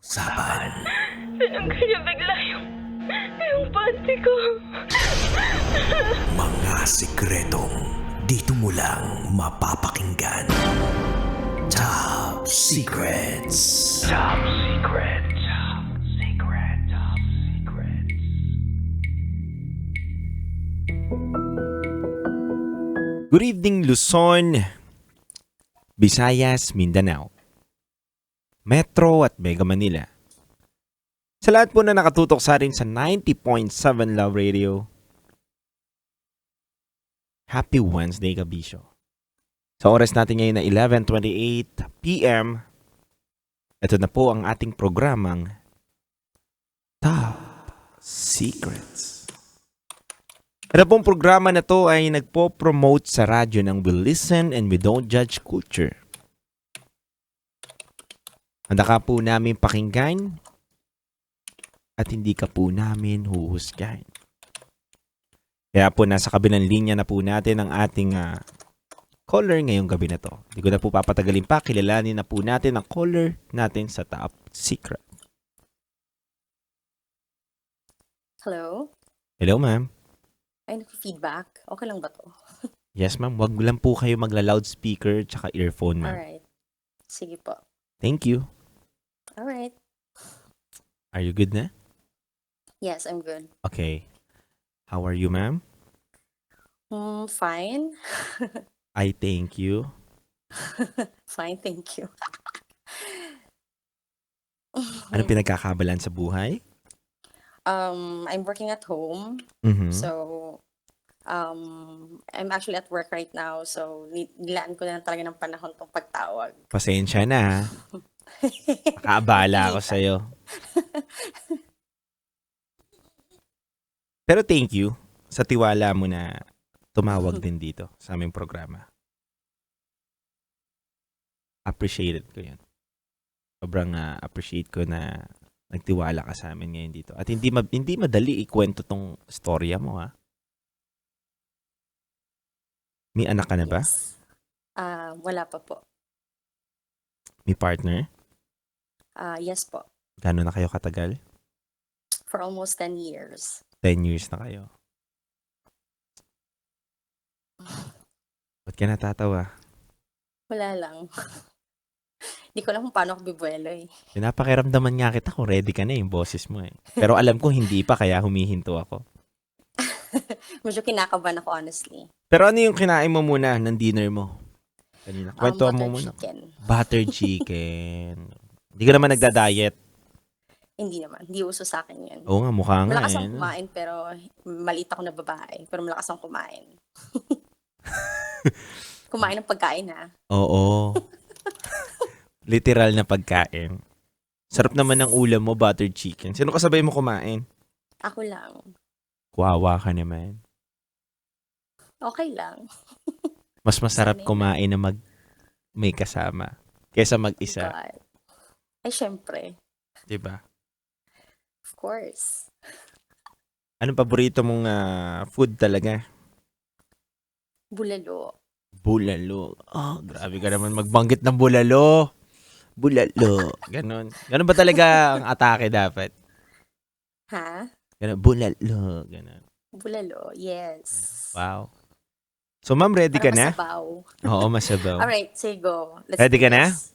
Usapan. Tinanggal niya bigla yung panty ko. Mga sikretong dito mo lang mapapakinggan. Top Secrets. Top Secret. Top Secret. Top Secret. Good evening, Luzon, Visayas, Mindanao, Metro at Mega Manila. Sa lahat po na nakatutok sa atin sa 90.7 Love Radio, Happy Wednesday, Kabisyo. Sa oras natin ngayon na 11:28 p.m., ito na po ang ating programang Top Secrets. Ito pong programa na to ay nagpo-promote sa radyo ng We Listen and We Don't Judge Culture. Handa ka po namin pakinggan at hindi ka po namin huhusgahin. Kaya po nasa kabilang linya na po natin ang ating caller ngayong gabi na to. Hindi ko na po papatagalin pa, kilalanin na po natin ang caller natin sa Top Secret. Hello? Hello, ma'am. Ay, feedback. Okay lang ba to? Yes, ma'am. Wag lang po kayo magla-loudspeaker tsaka earphone, ma'am. Alright. Sige po. Thank you. Alright. Are you good na? Yes, I'm good. Okay. How are you, ma'am? Fine. I thank you. Fine, thank you. Ano pinagkakabalan sa buhay? I'm working at home. Mhm. So, I'm actually at work right now. So, nilaan ko na talaga ng panahon tong pagtawag. Pasensya na, ha? Nakaabala ako sa'yo. Pero thank you sa tiwala mo na tumawag din dito sa aming programa. Appreciated ko yan. Sobrang appreciate ko na nagtiwala ka sa amin ngayon dito. At hindi madali ikwento tong storya mo, ha? May anak ka na ba? Yes. Wala pa po. May partner? Yes po. Gano'n na kayo katagal? For almost 10 years. 10 years na kayo. Ba't ka natatawa? Wala lang. Hindi ko alam kung paano ako bibuelo eh. Pinapakiramdaman nga kita kung ready ka na yung boses mo eh. Pero alam ko hindi pa kaya humihinto ako. Medyo kinakabahan ako honestly. Pero ano yung kinain mo muna ng dinner mo? Kanina. Kwento mo Butter muna. chicken. Butter chicken. Hindi ka naman nagda-diet. Hindi naman. Hindi uso sa akin yun. Oo nga, mukha nga Malakas eh. akong kumain pero maliit ako na babae. Pero malakas akong kumain. Kumain ng pagkain ha. Oo. Literal na pagkain. Sarap naman ng ulam mo, buttered chicken. Sino kasabay mo kumain? Ako lang. Kuwawa ka naman. Okay lang. Mas masarap Sanay na. kumain na may kasama kaysa mag-isa. God. Ay, syempre. Diba? Of course. Anong paborito mong food talaga? Bulalo. Bulalo. Oh, grabe ka naman magbanggit ng bulalo. Bulalo. Ganon. Ganon ba talaga ang atake dapat? Ha? Ganon. Bulalo. Ganon. Bulalo. Yes. Wow. So, ma'am, ready ka Para na? masabaw. Oo, masabaw. Alright, say go. Let's Ready do ka na? this.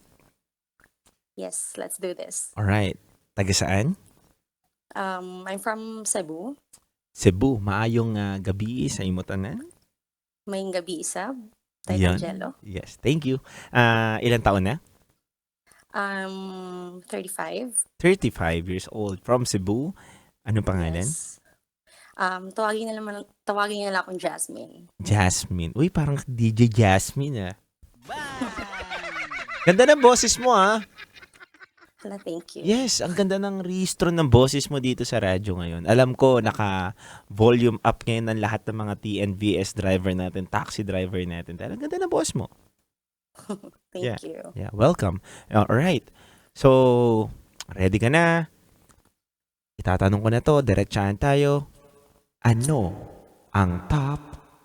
Yes, let's do this. Alright. Taga saan? I'm from Cebu. Cebu. Maayong gabi sa imutanan. Maying gabi isab. Yan. Jello. Yes, thank you. Ilang taon na? 35. 35 years old. From Cebu. Anong pangalan? Yes. Tawagin niya lang akong Jasmine. Jasmine. Uy, parang DJ Jasmine Ganda ng boses mo Hala, thank you. Yes, ang ganda ng registro ng boses mo dito sa radyo ngayon. Alam ko, naka-volume up ngayon ng lahat ng mga TNVS driver natin, taxi driver natin. Dahil ang ganda ng boses mo. Thank you. Yeah, welcome. Alright. So, ready ka na? Itatanong ko na to, diretsahan tayo. Ano ang top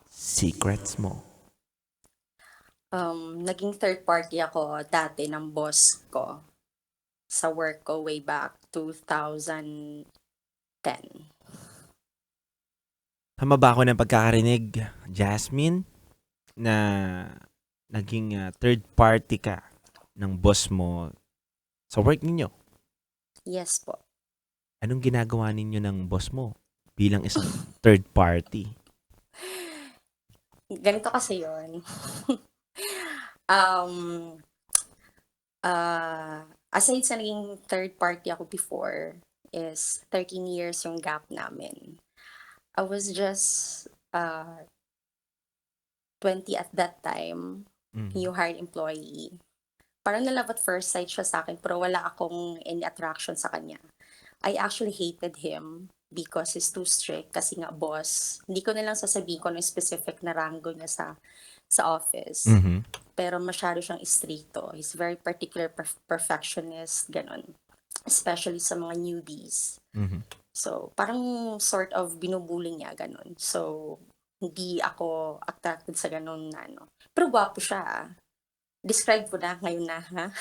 secrets mo? Naging third party ako dati ng boss ko. sa work ko way back 2010. Tama ba ako ng pagkakarinig, Jasmine, na naging third party ka ng boss mo sa work ninyo? Yes po. Anong ginagawa ninyo ng boss mo bilang isang third party? Ganito kasi yun. um, Aside sa naging third party ako before, is 13 years yung gap namin. I was just 20 at that time, Mhm. new hired employee. Parang na love at first sight siya sa akin, pero wala akong any attraction sa kanya. I actually hated him because he's too strict kasi nga boss. Hindi ko na lang sasabihin ko ng specific na rango niya sa office. Mhm. Pero masyado siyang istrikto. He's very particular, perfectionist, ganun. Especially sa mga newbies. Mhm. So, parang sort of binubuli niya, ganun. So, hindi ako attracted sa ganun na ano. Pero gwapo siya, ah. Describe ko na ngayon na, ha?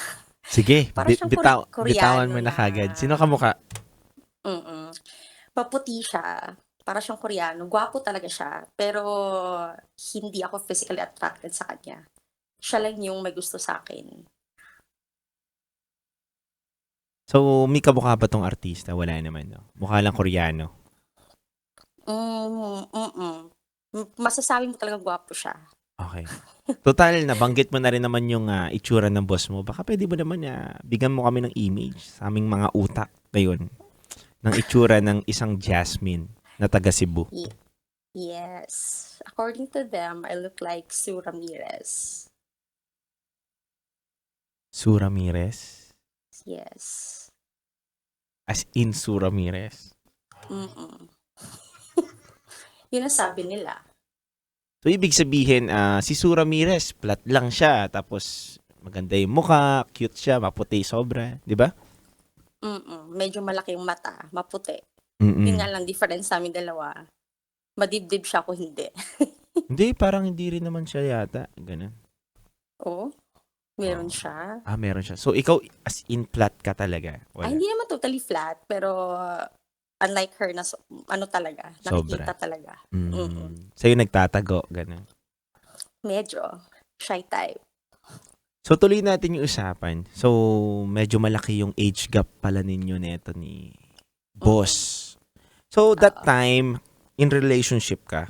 Sige, Para siyang bitawan Koreano mo na na, kagad. Sino ka mukha? Paputi siya. Para siyang Koreano. Gwapo talaga siya. Pero, hindi ako physically attracted sa kanya. Siya lang yung may gusto sa akin. So, may kamukha ba tong artista? Wala naman, no? Mukha lang Koreano. Masasabi mo talaga gwapo siya. Okay. Total, nabanggit mo na rin naman yung itsura ng boss mo. Baka pwede mo naman bigyan mo kami ng image sa aming mga utak ngayon ng itsura ng isang Jasmine na taga Cebu. Yes. According to them, I look like Sue Ramirez. Sue Ramirez? Yes. As in Sue Ramirez? Yun ang sabi nila. So, ibig sabihin, si Sue Ramirez, flat lang siya. Tapos, maganda yung mukha, cute siya, maputi sobra. Di ba? Medyo malaki yung mata, maputi. Mm-mm. Yun nga lang difference sa amin dalawa. Madibdib siya ako hindi. Hindi, parang hindi rin naman siya yata. Ganun. Oo. Meron siya. Meron siya. So, ikaw as in flat ka talaga? Ay, hindi naman totally flat, pero unlike her na ano talaga, Sobra. nakikita talaga. Sa'yo nagtatago, ganun. Medyo shy type. So, tuloy natin yung usapan. So, medyo malaki yung age gap pala ninyo neto ni boss. So, that time, in relationship ka?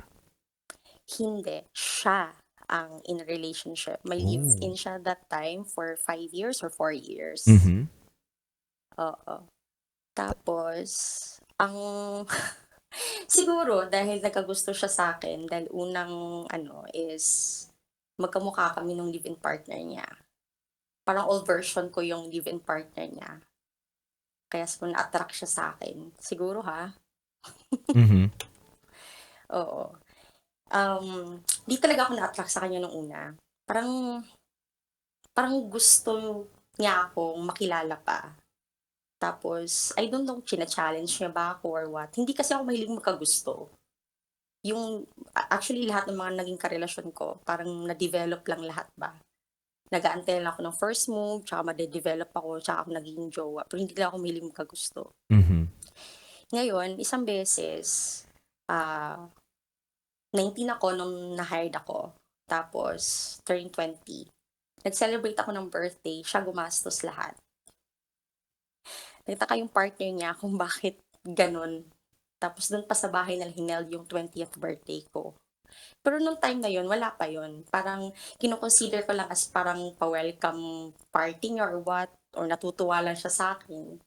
Hindi. Siya ang in relationship. May live-in siya that time for 5 years or 4 years. Mhm. Oo. Tapos, ang siguro dahil nagkagusto siya sa akin, dahil unang is magkamukha kami nung live-in partner niya. Parang old version ko yung live-in partner niya. Kaya siguro na-attract siya sa akin. Siguro ha? Mhm. Oo. Di talaga ako na-attract sa kanya nung una. Parang gusto niya akong makilala pa. Tapos, I don't know, china-challenge niya ba ako or what. Hindi kasi ako mahilig magkagusto. Actually, lahat ng mga naging karelasyon ko, parang na-develop lang lahat ba. Nag-aantay lang ako ng first move, tsaka ma-develop ako, tsaka ako naging jowa. Pero hindi lang ako mahilig magkagusto. Mhm. Ngayon, isang beses, 19 ako nung na-hired ako. Tapos, turn 20. Nag-celebrate ako ng birthday, siya gumastos lahat. Nagtaka yung partner niya kung bakit ganun. Tapos doon pa sa bahay na hineld yung 20th birthday ko. Pero nung time na yun, wala pa yun. Parang kinoconsider ko lang as parang pa-welcome party niya or what. Or natutuwa lang siya sa akin.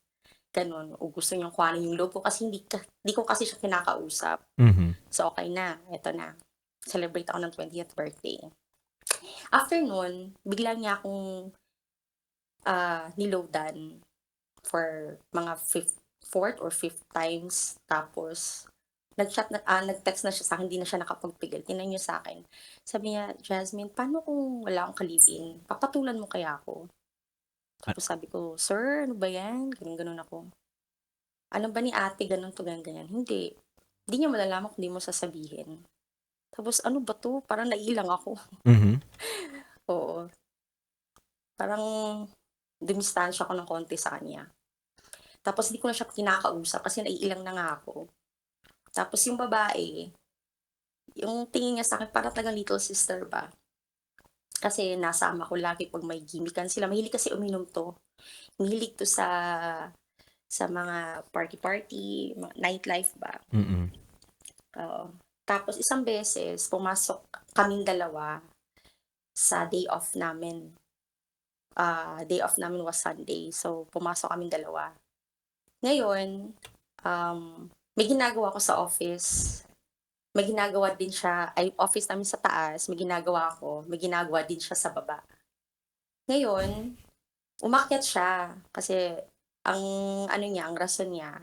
Ganun. O gusto niyang kuhanin yung loob ko kasi hindi ko kasi siya kinakausap. Mhm. So okay na, eto na. Celebrate ako ng 20th birthday. After nun, bigla niya akong niloadan for mga fourth or fifth times. Tapos, nag-text na siya sa akin, hindi na siya nakapagpigil. Tingnan niyo sa akin. Sabi niya, Jasmine, paano kung wala akong kalibin? Papatulan mo kaya ako? Tapos sabi ko, sir, ano ba yan? Ganun ako. Ano ba ni ate, ganun to, ganyan. Hindi. Hindi niya malalaman kung di mo sasabihin. Tapos, ano ba to? Parang nailang ako. Mhm. Oo. Parang, dumistansya ako ng konti sa kanya. Tapos di ko na siya kinakausap kasi naiilang na nga ako. Tapos yung babae, yung tingin niya sa'kin para talagang little sister ba. Kasi nasama ko lagi 'pag may gimikan sila. Mahilig kasi uminom 'to. Mahilig 'to sa mga party-party, nightlife ba. Mm. Oo. Tapos isang beses pumasok kaming dalawa sa day off namin. Day off namin was Sunday. So, pumasok kaming dalawa. Ngayon, may ginagawa ako sa office. May ginagawa din siya, ay office namin sa taas, may ginagawa ako, may ginagawa din siya sa baba. Ngayon, umakyat siya kasi ang ano niya, ang rason niya,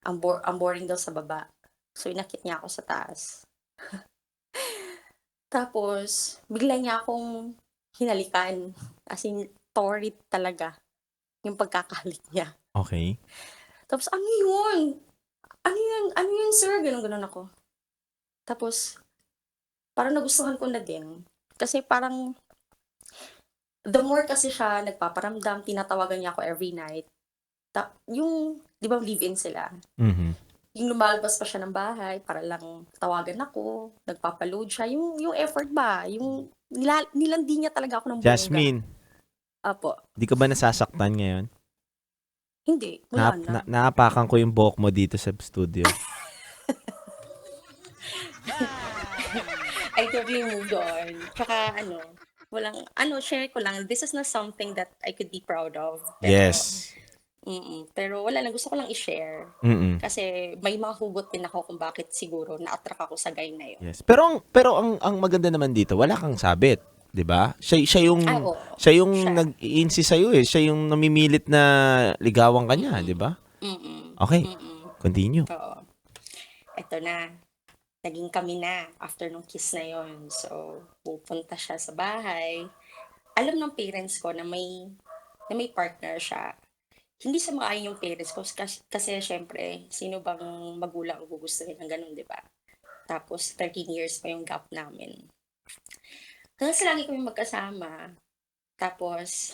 ang boring daw sa baba. So, inakyat niya ako sa taas. Tapos, bigla niya akong hinalikan. As in, torrid talaga yung pagkakahalik niya. Okay. Tapos, ano yun? Ano yun? Ano yun, sir? Ganon-ganon ako. Tapos, parang nagustuhan ko na din. Kasi parang, the more kasi siya nagpaparamdam, tinatawagan niya ako every night. Yung, di ba live-in sila? Mhm. Yung lumalabas pa siya ng bahay para lang tawagan ako, nagpapa-load siya. Yung effort ba? Yung nilandi niya talaga ako ng bongga. Jasmine, Apo. di ka ba nasasaktan ngayon? Hindi, wala na. Naapakan ko yung buhok mo dito sa studio. I totally moved on. Tsaka share ko lang, this is not something that I could be proud of. Pero, Yes. Pero wala lang, gusto ko lang i-share. Mm. Kasi may mga hugot din ako kung bakit siguro na-attract ako sa guy na yun. Yes. Pero ang maganda naman dito, wala kang sabit, 'di ba? Siya yung Oo. siya yung Siya. nag-i-insist sa iyo eh. Siya yung namimilit na ligawan ka niya, 'di ba? Okay. Continue. Oo. Ito na. Naging kami na after nung kiss na yon. So, pupunta siya sa bahay. Alam ng parents ko na may partner siya. Hindi sa mga yung parents ko kasi syempre, sino bang magulang ang gugustuhin ng ganun, di ba? Tapos, 13 years pa yung gap namin. Kasi lagi kami magkasama. Tapos,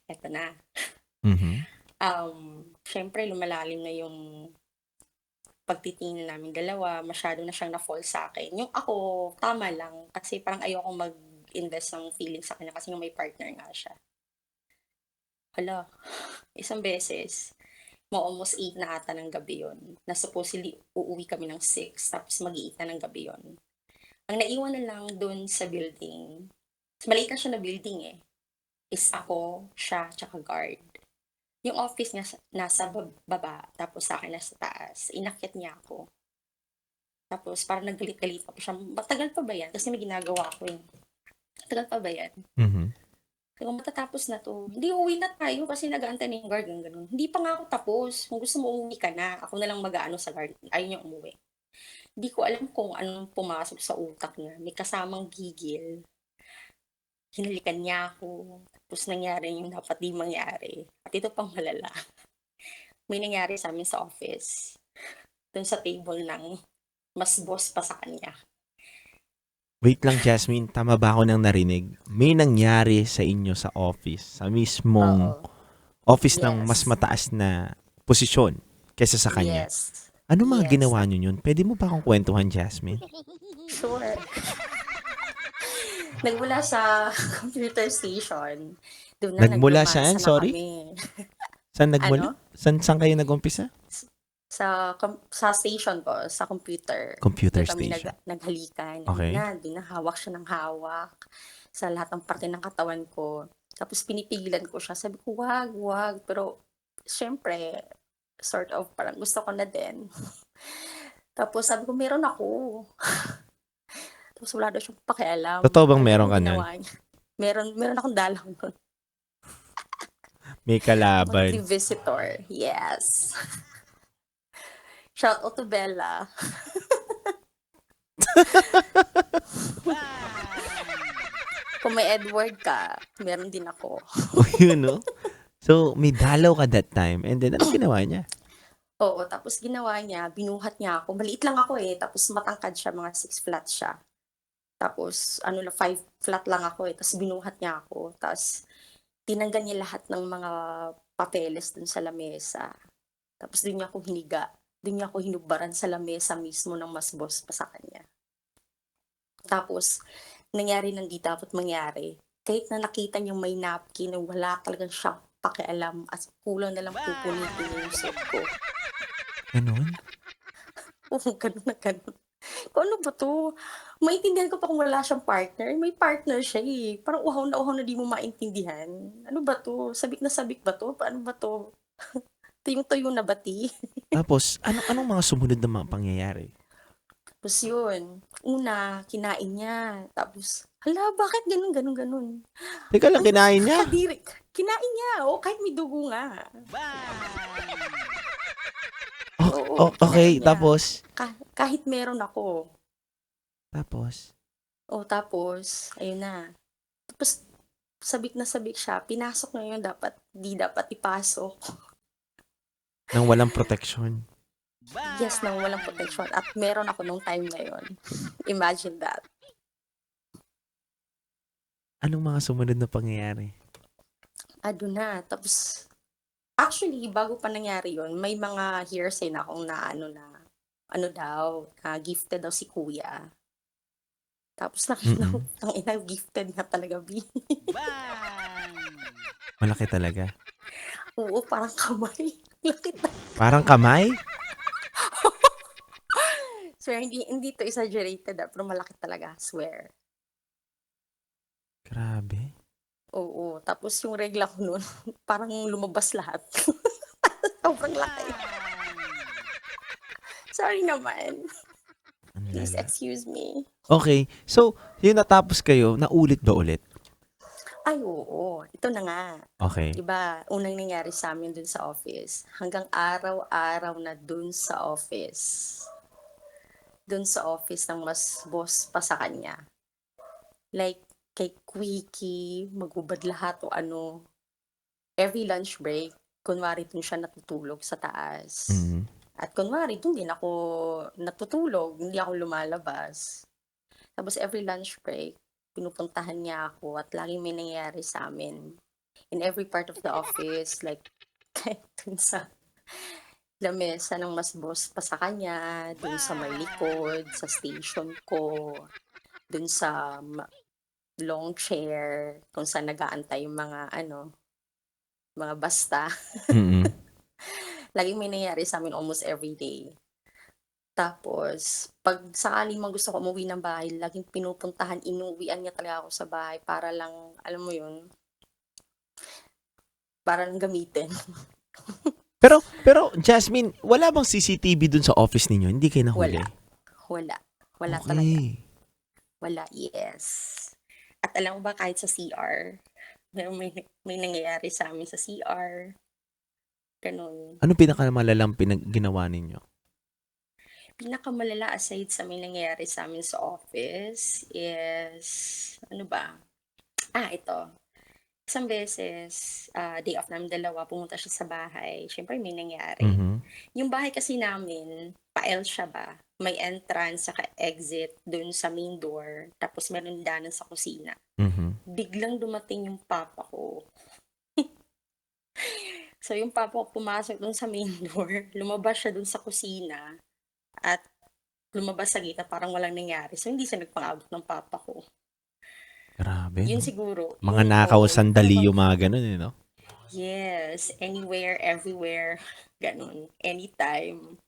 eto na. Mhm. Syempre, lumalalim na yung pagtitingin namin dalawa. Masyado na siyang na-fall sa akin. Yung ako, tama lang. Kasi parang ayoko mag-invest ng feeling sa kanya kasi may partner nga siya. Hala, isang beses, almost 8 na ata ng gabi yon. Na supposedly, uuwi kami ng 6, tapos mag-8 na ng gabi yon. Ang naiwan na lang dun sa building, maliit na siya na building eh, is ako, siya, tsaka guard. Yung office niya nasa baba, tapos sa akin nasa taas. Inakyat niya ako. Tapos parang naggalit-galit pa siya. Matagal pa ba yan? Kasi may ginagawa ko eh. Matagal pa ba yan? Mhm. Kung matatapos na 'to, hindi uwi na tayo kasi nag-aantay na yung guard ng gano'n. Hindi pa nga ako tapos, kung gusto mo umuwi ka na, ako na lang mag-aano sa guard, ayaw niyang umuwi. Hindi ko alam kung anong pumasok sa utak niya, may kasamang gigil. Hinalikan niya ako, tapos nangyari yung dapat di mangyari. At ito pang malala, may nangyari sa amin sa office, dun sa table ng mas boss pa sa kanya. Wait lang, Jasmine, tama ba ako nang narinig? May nangyari sa inyo sa office, sa mismong Oo. office ng Yes. mas mataas na posisyon kaysa sa kanya. Yes. Ano mga Yes. ginawa niyo yun? Pwede mo ba akong kwentuhan, Jasmine? Sure. Nagmula sa computer station. Doon na Nagmula nagromansa saan? na Sorry? kami. Saan nagmula? Saan kayo nag-umpisa? Sa station ko, sa computer. Computer Doon kami station. naghalikan. Okay. Doon na hawak siya ng hawak sa lahat ng parte ng katawan ko. Tapos pinipigilan ko siya. Sabi ko, wag. Pero, syempre, sort of, parang gusto ko na din. Tapos sabi ko, meron ako. Tapos wala daw siyang pakialam. Totoo bang Ano meron ka yung nun? ginawa niya? Meron akong dalaw nun. May kalaban. Monthly visitor. Yes. Shout out to Bella. Kung may Edward ka, meron din ako. O yun, no? So, may dalaw ka that time. And then, ano ginawa niya? Oo, tapos ginawa niya, binuhat niya ako. Maliit lang ako eh. Tapos matangkad siya, mga 6 flat siya. Tapos, 5 flat lang ako eh. Tapos binuhat niya ako. Tapos, tinanggal niya lahat ng mga papeles dun sa lamesa. Tapos dun niya ako hiniga. Dun niya ako hinubaran sa lamesa mismo ng mas boss pa sa kanya. Tapos, nangyari ng di dapat mangyari. Kahit na nakita niyang may napkin na wala talagang siyang pakialam at kulang na lang pupunitin niya yung suot ko. Ganun? Oo, ganun na ganun. Kung ano ba 'to? Maintindihan ko pa kung wala siyang partner, may partner siya, eh. Parang uhaw na di mo maintindihan. Ano ba 'to? Sabik ba 'to? Paano ba 'to? Tuyong-tuyo na ba 'ti? Tapos, anong mga sumunod na mga pangyayari? Tapos yun, una, kinain niya. Tapos, hala, bakit ganun? Teka lang, Ang kinain niya? nakakadiri. Kinain niya, oo, kahit may dugo nga. Oo, Okay, kinain niya. tapos? Kahit meron ako. Tapos? Tapos, ayun na. Tapos, sabik na sabik siya. Pinasok na yun, di dapat ipasok. Nang walang proteksyon. Yes, nang walang protection. At meron ako nung time na yun. Imagine that. Anong mga sumunod na pangyayari? Ado na. Tapos, actually, bago pa nangyari yun, may mga hearsay na akong gifted daw si kuya. Tapos nakita ko, gifted nga talaga, B. Malaki talaga. Oo, parang kamay. Laki na. Parang kamay? Swear, hindi to exaggerated, pero malaki talaga, swear. Grabe. Oo, tapos yung regla ko nun, parang lumabas lahat. Sobrang laki. Sorry naman. Ang Please lala. excuse me. Okay, so, yung natapos kayo, naulit ba ulit? Ay, oo. Ito na nga. Okay. Diba, unang nangyari sa amin dun sa office. Hanggang araw-araw na dun sa office. Dun sa office ng mas boss pa sa kanya. Like, kay Quickie, magubad lahat o ano. Every lunch break, kunwari dun siya natutulog sa taas. Mhm. At kunwari, dun din ako natutulog, hindi ako lumalabas. Tapos every lunch break, pinupuntahan niya ako at laging may nangyayari sa amin. In every part of the office, like, kahit dun sa lamesa ng mas boss pa sa kanya, dun sa may likod, sa station ko, dun sa long chair, kung saan nag-aantay yung mga basta. Mhm. Laging may nangyayari sa amin almost every day. Tapos, pag sakaling gusto ko umuwi ng bahay, laging pinupuntahan, inuwian niya talaga ako sa bahay para lang, alam mo yun, para lang gamitin. Pero Jasmine, wala bang CCTV dun sa office ninyo? Hindi kayo nahuli? Wala talaga. Okay. Wala, yes. At alam mo ba, kahit sa CR, may nangyayari sa amin sa CR. Ganun. Ano pinakamalalang ginawa ninyo? Pinakamalala aside sa may nangyayari sa amin sa office is, ano ba? Ito. Isang beses, day off namin dalawa, pumunta siya sa bahay. Siyempre may nangyari. Mhm. Yung bahay kasi namin, pa-L siya ba? May entrance saka exit dun sa main door. Tapos meron danan sa kusina. Mhm. Biglang dumating yung papa ko. So yung papa ko pumasok dun sa main door, lumabas siya dun sa kusina, at lumabas sa gate na parang walang nangyari. So hindi siya nagpang-abot ng papa ko. Grabe, Yun no? siguro. Mga Yun, nakaw oo, sandali talagang- yung mga ganun, no? Yes, anywhere, everywhere, ganun, anytime.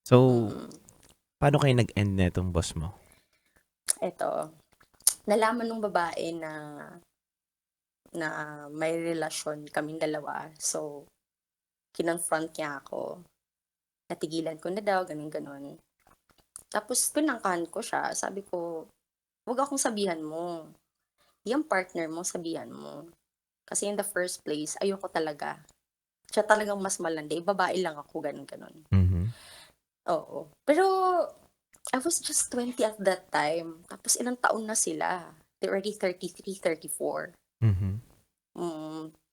So, Mm. paano kayo nag-end na itong boss mo? Eto, nalaman nung babae na may relasyon kaming dalawa. So, kinonfront niya ako. Natigilan ko na daw, ganun. Tapos, pinangkahan ko siya. Sabi ko, huwag akong sabihan mo. Yung partner mo, sabihan mo. Kasi in the first place, ayoko talaga. Siya talagang mas malandi. Babae lang ako, ganun. Mhm. Oo. Pero, I was just 20 at that time. Tapos ilang taon na sila. They're already 33, 34. Mhm.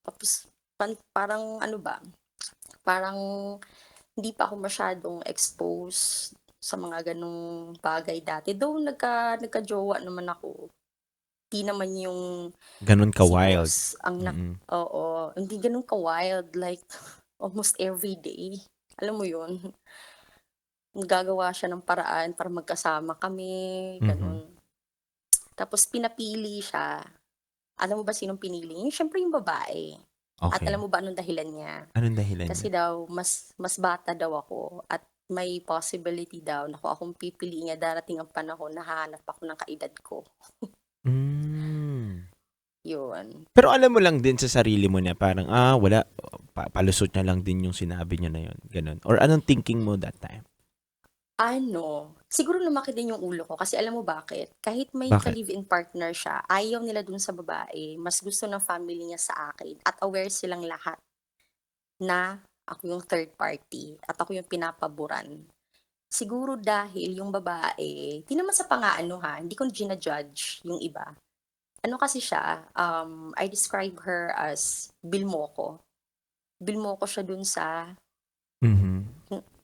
Tapos, parang ano ba? Parang hindi pa ako masyadong exposed sa mga ganong bagay dati. Though nagka-jowa naman ako. Di naman yung Ganun si ka-wild. boss ang Mm. oo, hindi gano'n ka-wild like almost every day. Alam mo 'yun, gagawa siya ng paraan para magkasama kami, Mhm. gano'n. Tapos pinapili siya. Alam mo ba sinong pinili? Yung siyempre yung babae. At Okey. alam mo ba anong dahilan niya? Anong dahilan niya? Kasi daw mas bata daw ako at may possibility daw na kung akong pipiliin niya darating ang panahon na hahanap ako ng kaedad ko, Hmm. 'yun. Pero alam mo lang din sa sarili mo na parang, wala, palusot niya lang din yung sinabi niya na yun, gano'n? Or anong thinking mo that time? Ano, siguro lumaki din yung ulo ko kasi alam mo bakit? Kahit may Bakit? ka-live-in partner siya, ayaw nila dun sa babae, mas gusto ng family niya sa akin at aware silang lahat na ako yung third party at ako yung pinapaburan. Siguro dahil yung babae, 'di naman sa pang-aano ha, hindi ko judge yung iba. Ano kasi siya, I describe her as bilmoko. Bilmoko siya dun sa Mhm.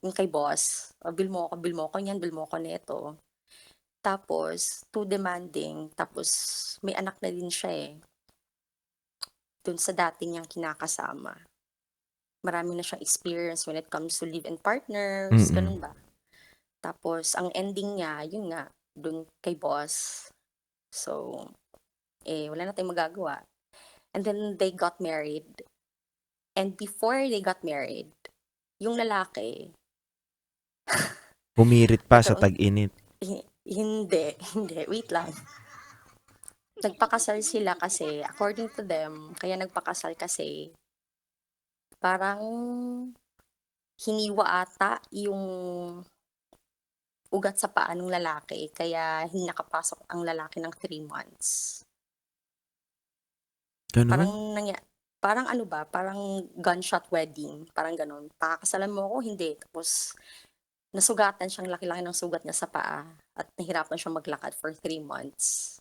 yung kay boss. Bilmoko niyan, bilmoko nito. Tapos too demanding, tapos may anak na din siya, eh, dun sa dati niyang kinakasama. Marami na siyang experience when it comes to live-in partners, Mm. ganun ba. Tapos ang ending niya, yun nga, dun kay boss. So, wala na tayong magagawa. And then they got married. And before they got married, yung lalaki, Humirit pa sa nagkaroon, tag-init. hindi, hindi, wait lang. Nagpakasal sila kasi, according to them, kaya nagpakasal kasi, parang hiniwa ata yung ugat sa paa nung lalaki, kaya hindi nakapasok ang lalaki ng 3 months. Parang Gano'n? parang ano ba, parang gunshot wedding, parang gano'n. Pakakasalan mo ako, hindi. Tapos nasugatan siyang laki-laki ng sugat niya sa paa at nahirapan siyang maglakad for 3 months.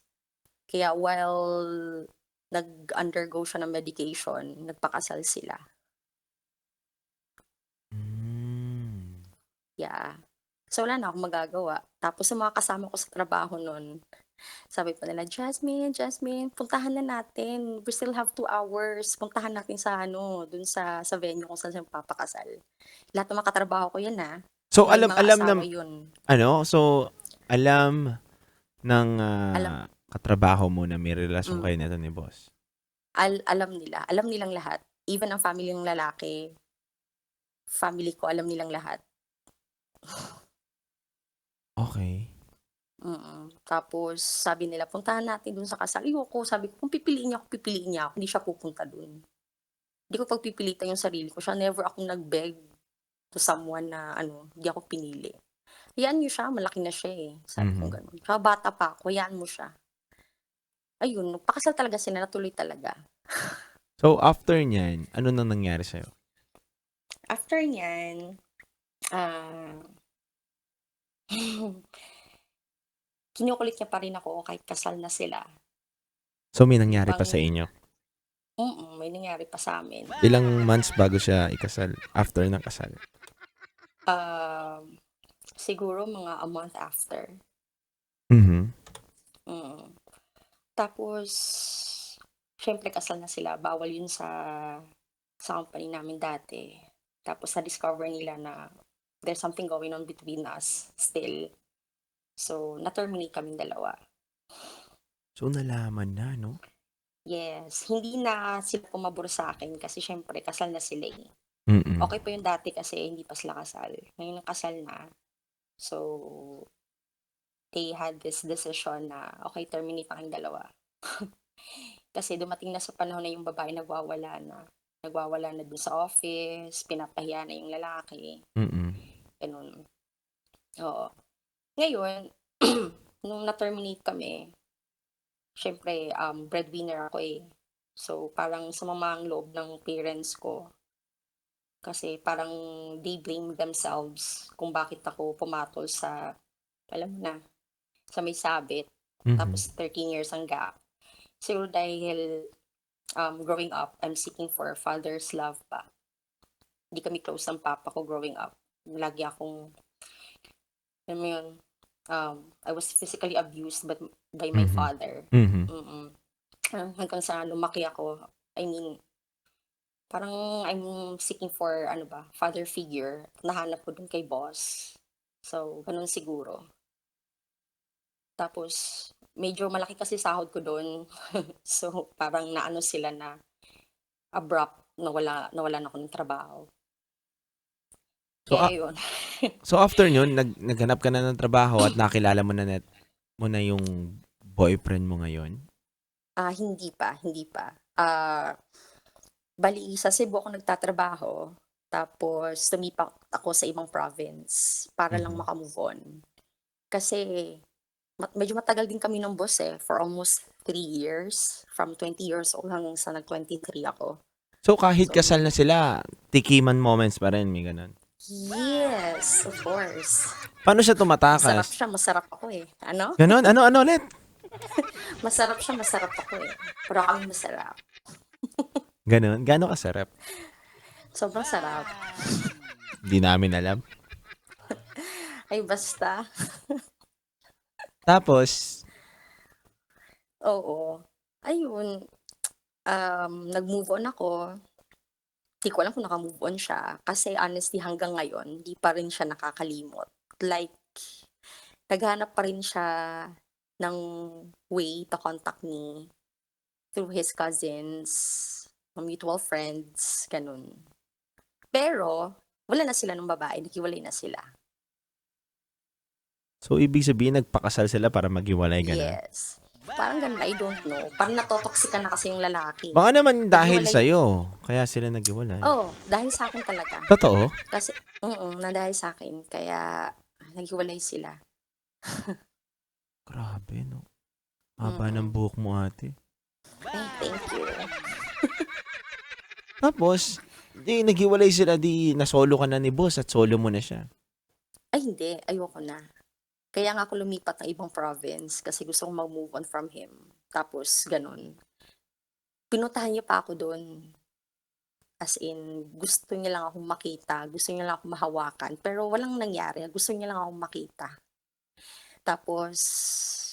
Kaya while nag-undergo siya ng medication, nagpakasal sila. Hmm. Yeah. So wala na akong magagawa. Tapos sa mga kasama ko sa trabaho nun, sabi pa nila, Jasmine, puntahan na natin. We still have 2 hours. Puntahan natin sa ano, dun sa venue kung saan siya magpapakasal. Lahat ng mga katrabaho ko yan, So may alam mga alam asawa nam yun. ano, so alam ng, Alam katrabaho mo na may relasyon hmm, kayo nito ni boss? alam nilang lahat. Even ang family ng lalaki, family ko, alam nilang lahat. Okey. Tapos sabi nila, "Puntahan natin dun sa kasal." Ayoko, sabi ko, "Kung pipiliin niya ako, hindi siya pupunta dun." Hindi ko pagpipilitan yung sarili ko, siya never akong nag-beg to someone na ano, hindi ako pinili. "Hayaan niyo siya, malaki na siya, eh." Sabi kong Mhm. gano'n. "Tsaka bata pa ako, hayaan mo siya." Ayun, nagpakasal talaga sila, natuloy talaga. So after niyan, ano na nangyari sa'yo? After niyan, ah, kinukulit niya pa rin ako kahit kasal na sila. So may Yung nangyari pa bang sa inyo? may nangyari pa sa'min. Ilang months bago siya ikasal, after ng kasal? Siguro mga a month after. Mhm. Mm. Tapos siyempre kasal na sila, bawal yun sa company namin dati. Tapos na-discover nila na there's something going on between us still. So, na-terminate kaming dalawa. So nalaman na 'no? Yes, hindi na sila pumabor sa'kin kasi siyempre kasal na sila, eh. Mm. Okey pa yung dati kasi hindi pa sila kasal. Ngayon kasal na, so they had this decision na, okey terminate na kayong dalawa. Kasi dumating na sa panahon na yung babae nagwawala na. Nagwawala na dun sa office, pinapahiya na yung lalaki, Mm. gano'n. Oo. Ngayon, nung na-terminate kami, siyempre, breadwinner ako, eh. So, parang sumama ang loob ng parents ko kasi parang they blame themselves kung bakit ako pumatol sa, alam mo na, sa may sabit. Mhm. Tapos 13 years ang gap. Siguro dahil, growing up, I'm seeking for father's love pa. Hindi kami close ng papa ko growing up. Lagi akong, alam mo yun, I was physically abused by my Mhm. father. Mhm. Mm. Hanggang sa lumaki ako, I mean, parang I'm seeking for ano ba, father figure. Nahanap ko dun kay boss. So, ganun siguro. Tapos, medyo malaki kasi sahod ko dun. So, parang naano sila na abrupt, nawalan ako ng trabaho. So, Kaya yun. so after nun, naghanap ka na ng trabaho at nakilala mo na yung boyfriend mo ngayon? Hindi pa, hindi pa. Bali sa Cebu ako nagtatrabaho, tapos lumipat ako sa ibang province para lang Mhm. maka-move on. Kasi medyo matagal din kami ng boss, for almost 3 years, from 20 years old hanggang sa nag-23 ako. So, kahit So kasal na sila, tikiman moments pa rin, may ganun. yes, of course. Paano siya Masarap tumatakas? siya, masarap ako, Ano? Ganon? Ano ulit? Masarap siya, masarap ako, Pero kami masarap. Ganon? Gano'n kasarap? Sobrang sarap. Di namin alam. Ay basta, Tapos, oo. Ayun, nag-move on ako. Di ko alam kung naka-move on siya kasi honestly hanggang ngayon di pa rin siya nakakalimot. Like, naghahanap pa rin siya ng way to contact me through his cousins, mutual friends, ganun. Pero, wala na sila nung babae, naghiwalay na sila. so ibig sabihin, nagpakasal sila para maghiwalay, ganon? Yes. Parang ganun, I don't know. Parang natotoxican na kasi yung lalaki. Baka naman dahil Naghiwalay. sa'yo, kaya sila naghiwalay. Dahil sa akin talaga. Totoo? Kasi, na dahil sa akin, kaya naghiwalay sila. Grabe, no? Haba ng buhok mo, ate. Ay, thank you. Tapos, di naghiwalay sila, di nasolo ka na ni boss at solo mo na siya. Ay, hindi. Ayoko na. Kaya nga ako lumipat ng ibang province kasi gusto kong mag-move on from him. Tapos, ganun. Pinuntahan niya pa ako doon. As in, gusto niya lang akong makita. Gusto niya lang akong mahawakan. Pero walang nangyari. Gusto niya lang akong makita. Tapos,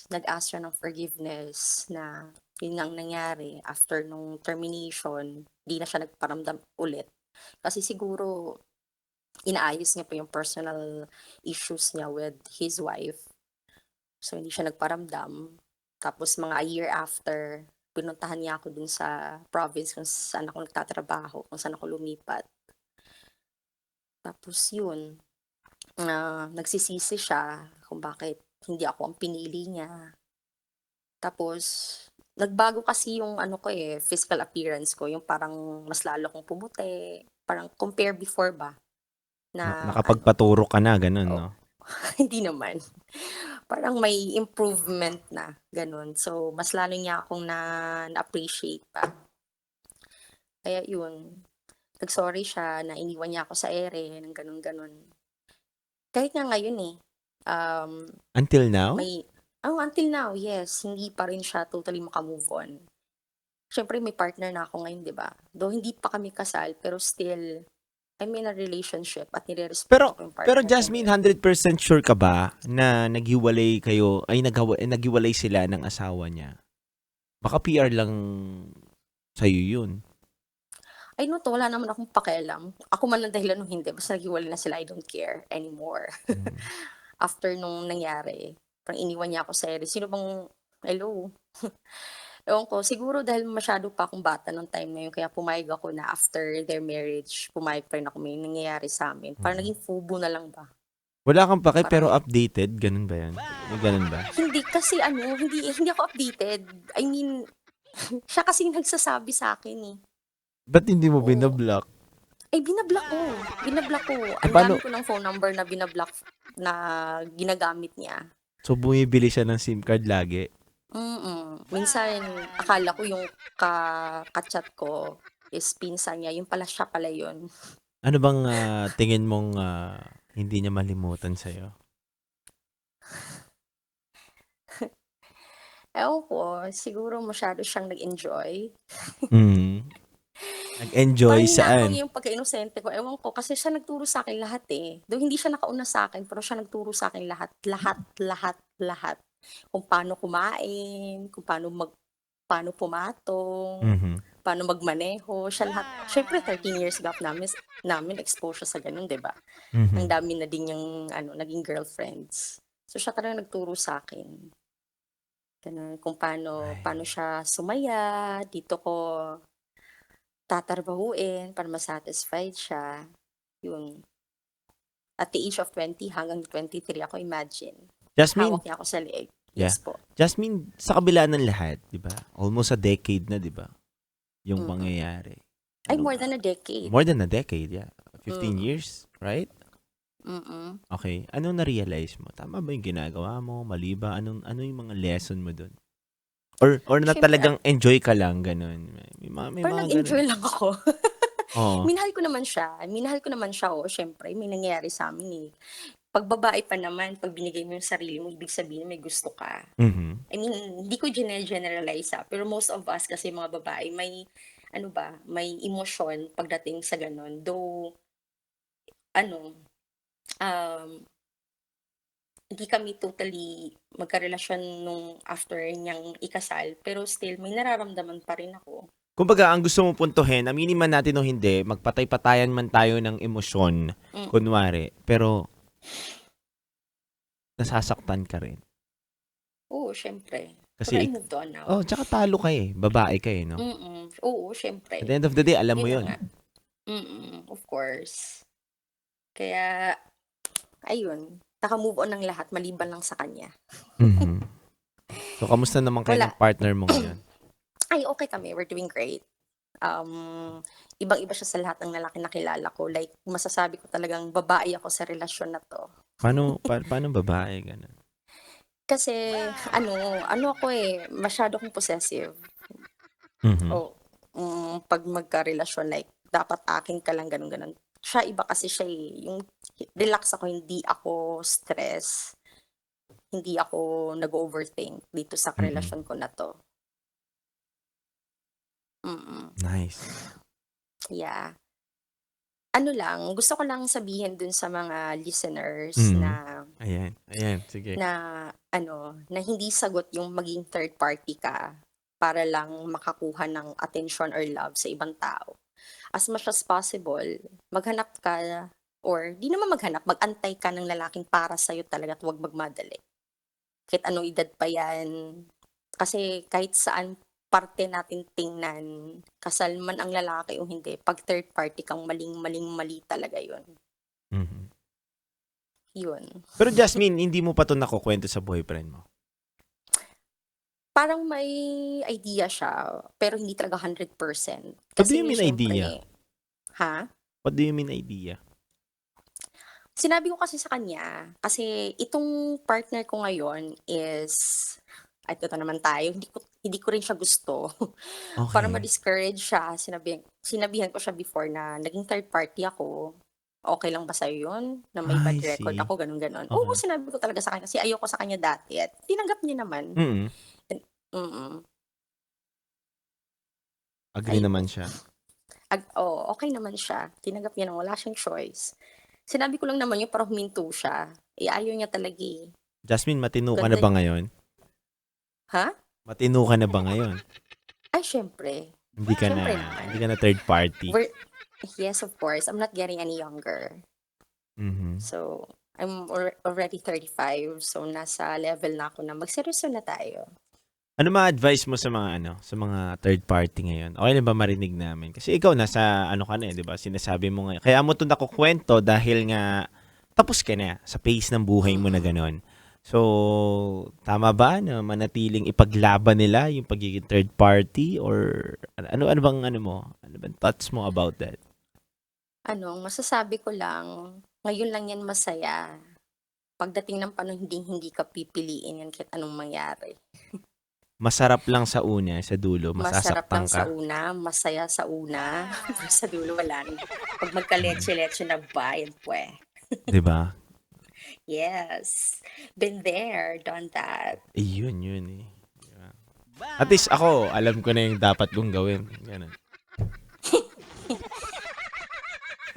nag-ask siya ng forgiveness na yun nga ang nangyari. After nung termination, di na siya nagparamdam ulit. Kasi siguro, inaayos niya pa yung personal issues niya with his wife. So, hindi siya nagparamdam. Tapos, mga a year after, pinuntahan niya ako dun sa province kung saan ako nagtatrabaho, kung saan ako lumipat. Tapos, yun, nagsisisi siya kung bakit hindi ako ang pinili niya. Tapos, nagbago kasi yung physical appearance ko, yung parang mas lalo kong pumuti, parang compare before ba, na Nakapagpaturo ka na, ganun, no? hindi naman. Parang may improvement na, ganun. So, mas lalo niya akong na-appreciate pa. Kaya yun, nag-sorry siya na iniwan niya ako sa ere, ng ganun-ganun. Kahit nga ngayon Until now? until now, yes, hindi pa rin siya totally maka-move on. Siyempre may partner na ako ngayon, di ba? Though hindi pa kami kasal, pero still, I'm in a relationship at nire-respect Pero, ko yung partner pero ko Jasmine, ngayon. 100% sure ka ba na naghiwalay kayo, ay naghiwalay sila ng asawa niya? Baka PR lang sa'yo yun. Ay, no, to, wala naman akong pakialam. Ako man ang dahilan nung hindi. Basta naghiwalay na sila, I don't care anymore. After nung nangyari, parang iniwan niya ako sa ere. Sino bang, hello? Ewan ko, siguro dahil masyado pa akong bata nung time na yun, kaya pumayag ako na after their marriage, pumayag pa rin ako may nangyayari sa amin. Parang naging fubo na lang ba? Wala kang pake Parang- pero updated? Ganun ba yan? May ganun ba? Hindi, kasi hindi ako updated. I mean, siya kasi nagsasabi sa akin Ba't hindi mo Oo. binablock? Ay, binablock ko. Ang paano- dami ko ng phone number na binablock na ginagamit niya. So, bumibili siya ng SIM card lagi? Minsan, akala ko yung ka-chat ko is pinsan niya. Yung pala siya pala yun. Ano bang tingin mong hindi niya malimutan sa'yo? Ewan ko, siguro masyado siyang nag-enjoy. Nag-enjoy Parang saan? hinahanong yung pagka-inosente ko. Ewan ko, kasi siya nagturo sa akin lahat. Though hindi siya nakauna sa akin, pero siya nagturo sa akin lahat. Lahat. kung paano kumain, kung paano pumatong, Mhm. paano magmaneho, siya lahat. Siyempre 13 years gap namin exposure sa gano'n, 'di ba? Ang Mhm. dami na din niyang ano, naging girlfriends. So, siya talagang nagturo sa'kin, gano'n. Kung paano Ay. siya sumaya, dito ko tatrabahuin para ma-satisfied siya, yun. At the age of 20 hanggang 23 ako, imagine. Jasmine, Hawak niya ako sa leeg. yeah. Yes po. Jasmine, sa kabila ng lahat, 'di ba? Almost a decade na, 'di ba? Yung Mm. pangyayari. Ay, Anong more than a decade. more than a decade, yeah. 15 Mm. years, right? Mm. Okay. Anong na-realize mo? Tama ba yung ginagawa mo? Mali ba? Ano yung mga lesson mo dun? Or na Siyempre, talagang enjoy ka lang, ganun? May parang mga ganun. nag-enjoy lang ako. Oo. Minahal ko naman siya, oo, siyempre may nangyari sa'min, eh. 'Pag babae pa naman, 'pag binigay mo yung sarili mo, ibig sabihin may gusto ka. Mhm. I mean, hindi ko generalize pero most of us kasi mga babae may ano ba, may emosyon pagdating sa gano'n. Though ano, um, hindi kami totally magkarelasyon nung after niyang ikasal, pero still may nararamdaman pa rin ako. Kumbaga, ang gusto mong puntuhin, aminin man natin o hindi, magpatay-patayan man tayo ng emosyon, Mm, kunwari, pero nasasaktan ka rin. oo, siyempre. Kasi, Pero I moved on now. tsaka talo ka eh, babae ka eh, no? Oo, At the siyempre. end of the day, alam mo Yun na yun. nga. Of course. Kaya ayun, naka-move on ng lahat maliban lang sa kanya. Mhm. So, kamusta naman kayo Wala. ng partner mo ngayon? Ay, okay kami, we're doing great. Ibang-iba siya sa lahat ng lalaki na kilala ko, like masasabi ko talagang babae ako sa relasyon na 'to. Paano babae, ganun? Kasi ano ako, eh, masyado akong possessive. Mhm. O 'pag magkarelasyon like dapat akin ka lang gano'n, gano'n. Siya iba kasi siya, eh, yung relax ako, hindi ako stress, hindi ako nag-o-overthink dito sa Mm. relasyon ko na 'to. Mm, Nice. yeah. Ano lang, gusto ko lang sabihin dun sa mga listeners Mhm. na Ayan, sige. na na hindi sagot yung maging third party ka para lang makakuha ng attention or love sa ibang tao. As much as possible, maghanap ka or 'di naman maghanap, mag-antay ka ng lalaking para sa'yo talaga at huwag magmadali. Kahit anong edad pa 'yan. Kasi kahit saan parte natin tingnan, kasal man ang lalaki o hindi, 'pag third party kang maling-mali talaga 'yun. Mhm. 'Yun. Pero Jasmine, hindi mo pa 'to nakukuwento sa boyfriend mo? Parang may idea siya, pero hindi talaga 100%. What do you Kasi mean idea? siyempre ha? What do you mean idea? Sinabi ko kasi sa kanya, kasi itong partner ko ngayon is at ito naman tayo, hindi ko rin siya gusto. Para Okay. ma-discourage siya, sinabihan ko siya before na naging third party ako. Okey lang ba sa'yo yun, na may bad I record see. ako, gano'n, gano'n. Oo, Okay. sinabi ko talaga sa kanya kasi ayoko sa kanya dati at tinanggap niya naman. Mm. And mm, Agree naman ayun. siya. Oo, okey naman siya. Tinanggap niya na wala siyang choice. Sinabi ko lang naman yun para huminto siya, eh, ayaw niya talaga, eh. Jasmine, matino ka na Ganda ba ngayon? ha? Matino ka na ba ngayon? Ay siyempre, Hindi ka na siyempre hindi naman. ka na third party? We're yes, of course, I'm not getting any younger. Mhm. So, I'm already 35, so nasa level na ako na magseryoso na tayo. Ano ma-advice mo sa mga third party ngayon? Okey lang ba marinig namin? Kasi ikaw nasa ka na, eh, 'di ba? Sinasabi mo nga kaya mo 'to nakukuwento dahil nga tapos ka na sa phase ng buhay mo na Mm. gano'n. So, tama ba na manatiling ipaglaban nila yung pagiging third party or ano bang ano bang thoughts mo about that? Ang masasabi ko lang, ngayon lang yan masaya. Pagdating ng panahon hindi ka pipiliin yan kahit anong mangyari. Masarap lang sa una, sa dulo Masarap masasaktan lang ka, sa una, masaya sa una, pero sa dulo wala na. 'Pag magka-letse-letse na bayad puweh. 'di ba? Yes, been there, done that. Yun, eh, 'di ba? At least ako, alam ko na yung dapat kong gawin, gano'n.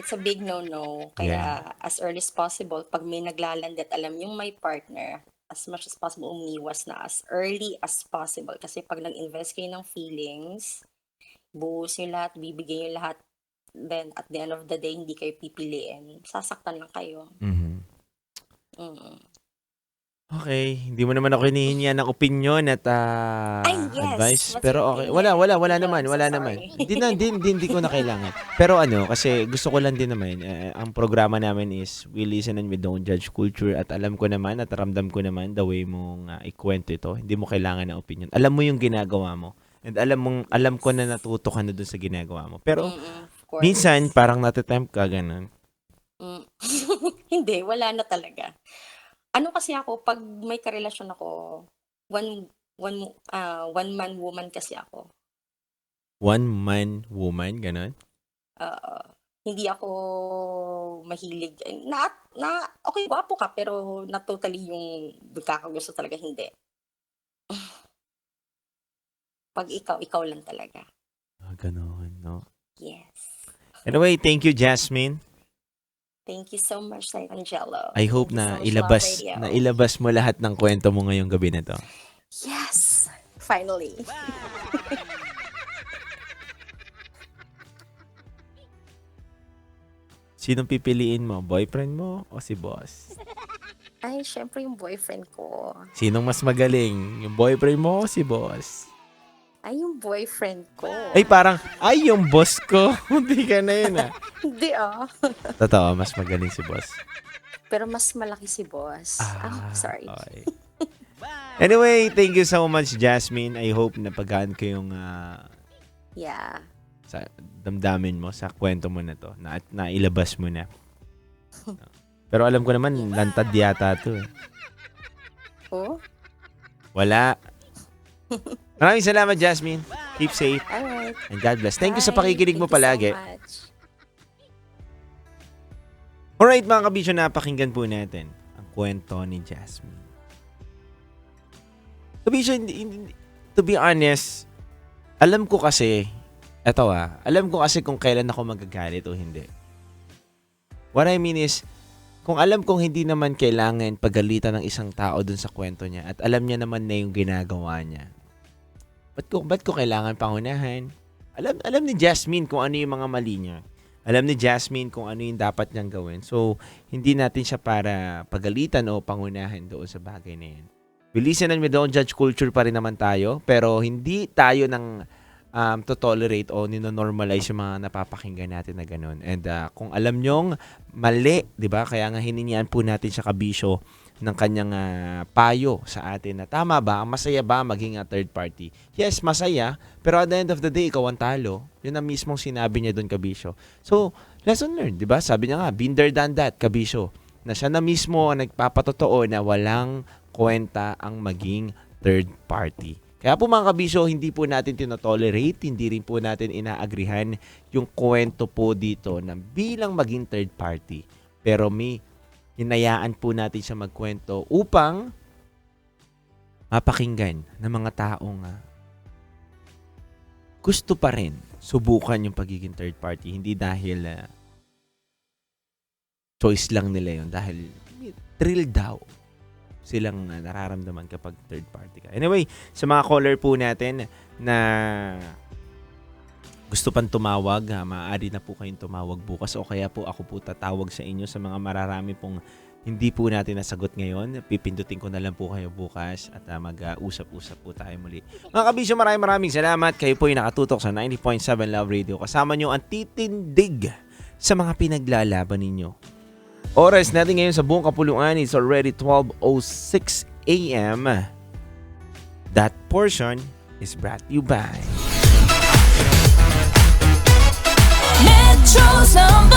It's a big no-no, Yeah. kaya as early as possible 'pag may naglalandi at alam yung may partner, as much as possible, umiwas na as early as possible. Kasi pag nag-invest kayo ng feelings, buhos yung lahat, bibigay yung lahat, then at the end of the day, hindi kayo pipiliin. Sasaktan lang kayo. Mhm. Mm. Okay, hindi mo naman ako hinihingian ng opinion at Ay, yes. advice. What's Pero your okay, opinion? wala No, naman, I'm so wala naman. sorry. Hindi ko na kailangan. Pero kasi gusto ko lang din naman, ang programa namin is we listen and we don't judge culture at alam ko naman at ramdam ko naman the way mong ikwento ito. Hindi mo kailangan ng opinion. Alam mo yung ginagawa mo. And alam ko na natuto ka na dun sa ginagawa mo. Pero Of course. minsan parang natitempt ka ganun. Mm. Hindi, wala na talaga. Ano kasi ako, pag may karelasyon ako, one man woman kasi ako. One man woman ganun. Hindi ako mahilig. Okay, gwapo ka, pero not totally yung magkakagusto talaga, hindi. Pag ikaw lang talaga. Ganun, no? Yes. Anyway, thank you, Jasmine. Thank you so much, Sir Angelo. I hope Thank you na so much, Love Radio. ilabas mo lahat ng kwento mo ngayong gabi na to. Yes! Finally. Sinong pipiliin mo? Boyfriend mo o si boss? Ay, syempre yung boyfriend ko. Sinong mas magaling? Yung boyfriend mo o si boss? Ay, yung boyfriend ko. Ay, parang, yung boss ko. Hindi ka na yun Hindi Totoo, mas magaling si boss. Pero mas malaki si boss. Sorry. Okay. Anyway, thank you so much, Jasmine. I hope na pagaan ko yung Yeah. sa damdamin mo sa kwento mo na to. Na ilabas mo na. Pero alam ko naman, lantad yata to. Oh? Wala. Maraming salamat, Jasmine. Keep safe. Alright. And God bless. Thank you sa Bye. pakikinig mo Thank you palagi. so much. Alright, mga kabisyo, napakinggan po natin ang kwento ni Jasmine. Kabisyo, to be honest, alam ko kasi kung kailan ako magagalit o hindi. What I mean is, kung alam kong hindi naman kailangan pagalitan ng isang tao dun sa kwento niya at alam niya naman na yung ginagawa niya, ba't ko kailangan pangunahan? Alam ni Jasmine kung ano yung mga mali niya. Alam ni Jasmine kung ano yung dapat niyang gawin. So, hindi natin siya para pagalitan o pangunahan doon sa bagay na yan. We listen and we don't judge culture pa rin naman tayo, pero hindi tayo ng to-tolerate o nino-normalize yung mga napapakinggan natin na ganun. And kung alam nyong mali, di ba? Kaya nga hiningian po natin siya kabisyo ng kanyang payo sa atin na tama ba? Masaya ba maging third party? Yes, masaya. Pero at the end of the day, ikaw ang talo. Yun ang mismong sinabi niya doon, kabisyo. So, lesson learned, di ba? Sabi niya nga, been there, done that, kabisyo. Na siya na mismo ang nagpapatotoo na walang kwenta ang maging third party. Kaya po mga kabisyo, hindi po natin tinotolerate, hindi rin po natin inaagrihan yung kwento po dito na bilang maging third party. Pero may hinayaan po natin siya magkwento upang mapakinggan ng mga taong gusto pa rin subukan yung pagiging third party. Hindi dahil choice lang nila yun, dahil thrill daw silang nararamdaman kapag third party ka. Anyway, sa mga caller po natin na gusto pang tumawag, maaari na po kayong tumawag bukas o kaya po ako po tatawag sa inyo sa mga mararami pong hindi po natin nasagot ngayon. Pipindutin ko na lang po kayo bukas at mag-usap-usap po tayo muli. Mga kabisyo, maraming salamat. Kayo po yung nakatutok sa 90.7 Love Radio. Kasama nyo ang titindig sa mga pinaglalaban ninyo. Oras natin ngayon sa buong kapuluan is already 12:06 a.m. That portion is brought to you by Metro's #1